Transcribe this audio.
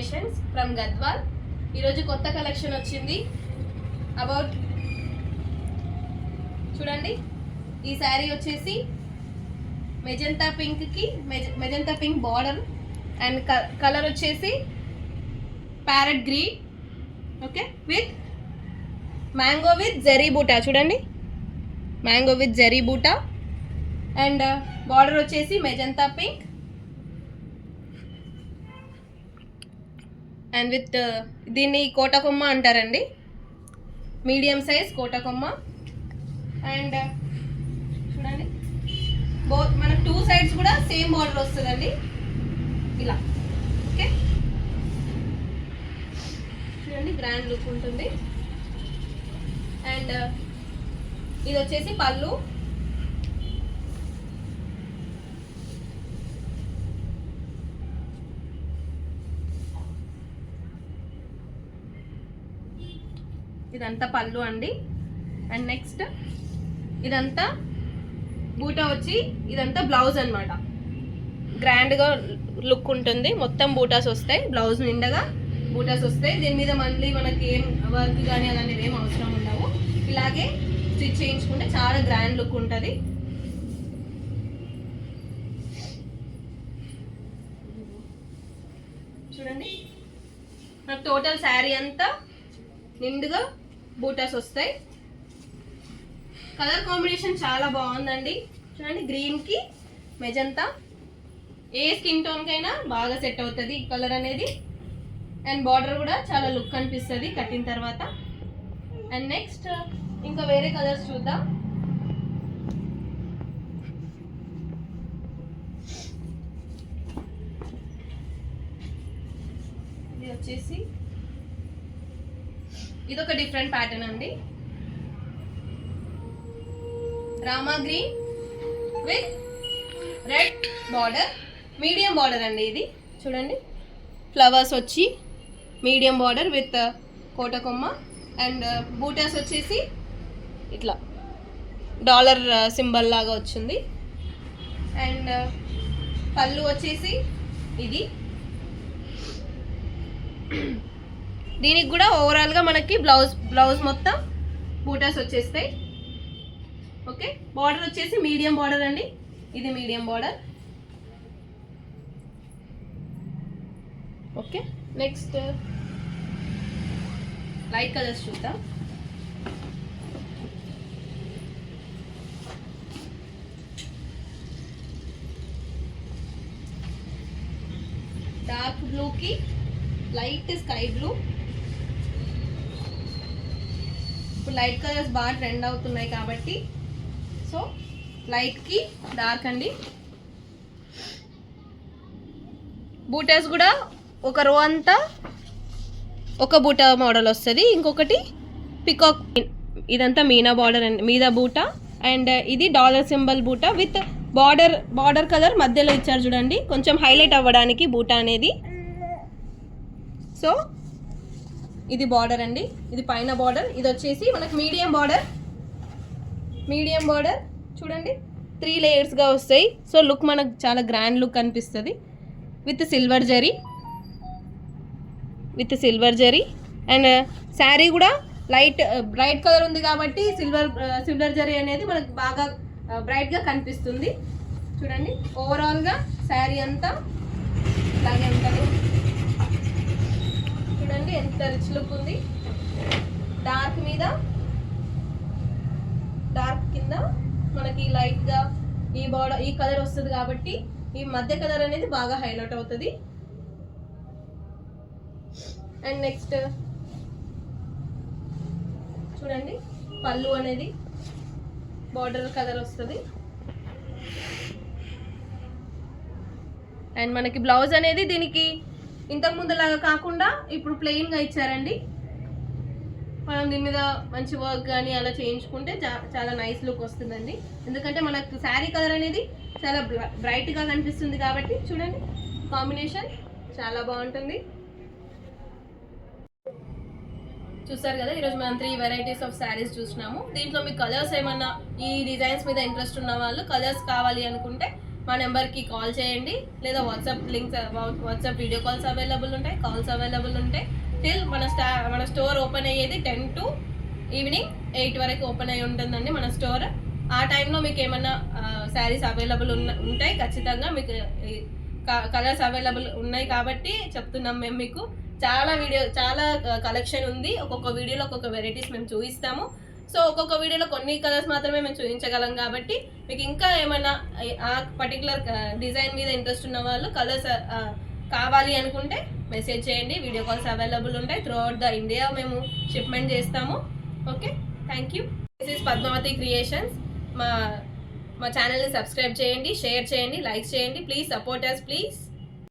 Creations from Gadwal. ఈరోజు కొత్త collection వచ్చింది. అబౌట్ చూడండి, ఈ శారీ వచ్చేసి మెజంతా పింక్కి magenta pink border and colour వచ్చేసి parrot green. Okay, with mango with zari buta. చూడండి, mango with zari buta and border వచ్చేసి మెజంతా పింక్ అండ్ విత్ దీన్ని కోటకొమ్మ అంటారండి, మీడియం సైజ్ కోటకొమ్మ. అండ్ చూడండి, మనకు టూ సైడ్స్ కూడా సేమ్ బార్డర్ వస్తుందండి ఇలా. ఓకే, చూడండి గ్రాండ్ లుక్ ఉంటుంది. అండ్ ఇది వచ్చేసి పళ్ళు. ఇదంతా పళ్ళు అండి. అండ్ నెక్స్ట్ ఇదంతా బూటా వచ్చి ఇదంతా బ్లౌజ్ అనమాట. గ్రాండ్గా లుక్ ఉంటుంది, మొత్తం బూటాస్ వస్తాయి, బ్లౌజ్ నిండగా బూటాస్ వస్తాయి. దీని మీద మళ్ళీ మనకి ఏం వర్క్ కానీ అలాంటివి ఏం అవసరం ఉండవు. ఇలాగే స్టిచ్ చేయించుకుంటే చాలా గ్రాండ్ లుక్ ఉంటుంది. చూడండి, నాకు టోటల్ శారీ అంతా నిండుగా బూటాస్ వస్తాయి. కలర్ కాంబినేషన్ చాలా బాగుందండి. చూడండి, గ్రీన్కి మెజంతా, ఏ స్కిన్ టోన్కైనా బాగా సెట్ అవుతుంది ఈ కలర్ అనేది. అండ్ బార్డర్ కూడా చాలా లుక్ అనిపిస్తుంది కట్టిన తర్వాత. అండ్ నెక్స్ట్ ఇంకా వేరే కలర్స్ చూద్దాం. ఇది వచ్చేసి ఇదొక డిఫరెంట్ ప్యాటర్న్ అండి. Rama green with red border, medium border అండి ఇది. చూడండి, ఫ్లవర్స్ వచ్చి మీడియం బార్డర్ విత్ కోటకొమ్మ అండ్ బూటాస్ వచ్చేసి ఇట్లా డాలర్ సింబల్ లాగా వచ్చింది. అండ్ పళ్ళు వచ్చేసి ఇది. దీనికి కూడా ఓవరాల్గా మనకి బ్లౌజ్ మొత్తం బూటాస్ వచ్చేస్తాయి. ఓకే, బార్డర్ వచ్చేసి మీడియం బార్డర్ అండి, ఇది medium border. Okay, next light colours చూద్దాం. డార్క్ బ్లూకి లైట్ స్కై బ్లూ. ఇప్పుడు లైట్ కలర్స్ బాగా ట్రెండ్ అవుతున్నాయి కాబట్టి సో లైట్కి డార్క్ అండి. బూటాస్ కూడా ఒక రో అంతా ఒక బూటా మోడల్ వస్తుంది, ఇంకొకటి పికాక్. ఇదంతా మీనా బార్డర్ అండి, మీద బూటా. అండ్ ఇది డాలర్ సింబల్ బూటా విత్ బార్డర్ కలర్ మధ్యలో ఇచ్చారు చూడండి, కొంచెం హైలైట్ అవ్వడానికి బూటా అనేది. సో ఇది బార్డర్ అండి, ఇది పైన బార్డర్. ఇది వచ్చేసి మనకు మీడియం బార్డర్ చూడండి, 3 లేయర్స్గా వస్తాయి. సో లుక్ మనకు చాలా గ్రాండ్ లుక్ అనిపిస్తుంది with silver zari. And sari కూడా బ్రైట్ కలర్ ఉంది కాబట్టి సిల్వర్ జరీ అనేది మనకు బాగా బ్రైట్గా కనిపిస్తుంది. చూడండి, ఓవరాల్గా శారీ అంతా ఇలాగే ఉంటుంది. చూడండి ఎంత రిచ్ లుక్ ఉంది. డార్క్ మీద డార్క్ కింద మనకి లైట్గా ఈ కలర్ వస్తుంది కాబట్టి ఈ మధ్య కలర్ అనేది బాగా హైలైట్ అవుతుంది. అండ్ నెక్స్ట్ చూడండి, పళ్ళు అనేది బార్డర్ కలర్ వస్తుంది. అండ్ మనకి బ్లౌజ్ అనేది దీనికి ఇంతకుముందు లాగా కాకుండా ఇప్పుడు ప్లెయిన్గా ఇచ్చారండి. మనం దీని మీద మంచి వర్క్ కానీ అలా చేయించుకుంటే చాలా నైస్ లుక్ వస్తుందండి. ఎందుకంటే మనకు శారీ కలర్ అనేది చాలా బ్రైట్గా కనిపిస్తుంది కాబట్టి చూడండి, కాంబినేషన్ చాలా బాగుంటుంది. చూసారు కదా, ఈరోజు మనం 3 వెరైటీస్ ఆఫ్ శారీస్ చూసినాము. దీంట్లో మీకు కలర్స్ ఏమన్నా ఈ డిజైన్స్ మీద ఇంట్రెస్ట్ ఉన్న వాళ్ళు కలర్స్ కావాలి అనుకుంటే మా నెంబర్కి కాల్ చేయండి, లేదా WhatsApp links, WhatsApp video calls available ఉంటాయి, కాల్స్ అవైలబుల్ ఉంటాయి. టిల్ మన స్టోర్ ఓపెన్ అయ్యేది 10 to ఈవినింగ్ 8 వరకు ఓపెన్ అయ్యి ఉంటుందండి మన స్టోర్. ఆ టైంలో మీకు ఏమన్నా శారీస్ అవైలబుల్ ఉంటాయి ఖచ్చితంగా. మీకు కలర్స్ అవైలబుల్ ఉన్నాయి కాబట్టి చెప్తున్నాం మేము మీకు. చాలా కలెక్షన్ ఉంది. ఒక్కొక్క వీడియోలో ఒక్కొక్క వెరైటీస్ మేము చూపిస్తాము. సో ఒక్కొక్క వీడియోలో కొన్ని కలర్స్ మాత్రమే మేము చూపించగలం కాబట్టి మీకు ఇంకా ఏమైనా ఆ పర్టికులర్ డిజైన్ మీద ఇంట్రెస్ట్ ఉన్న వాళ్ళు కలర్స్ కావాలి అనుకుంటే మెసేజ్ చేయండి. వీడియో కాల్స్ అవైలబుల్ ఉంటాయి. త్రూ అవుట్ ద ఇండియా మేము షిప్మెంట్ చేస్తాము. Okay, thank you. This is Padmavathi creations. మా ఛానల్ని సబ్స్క్రైబ్ చేయండి, షేర్ చేయండి, లైక్ చేయండి. Please support us, please.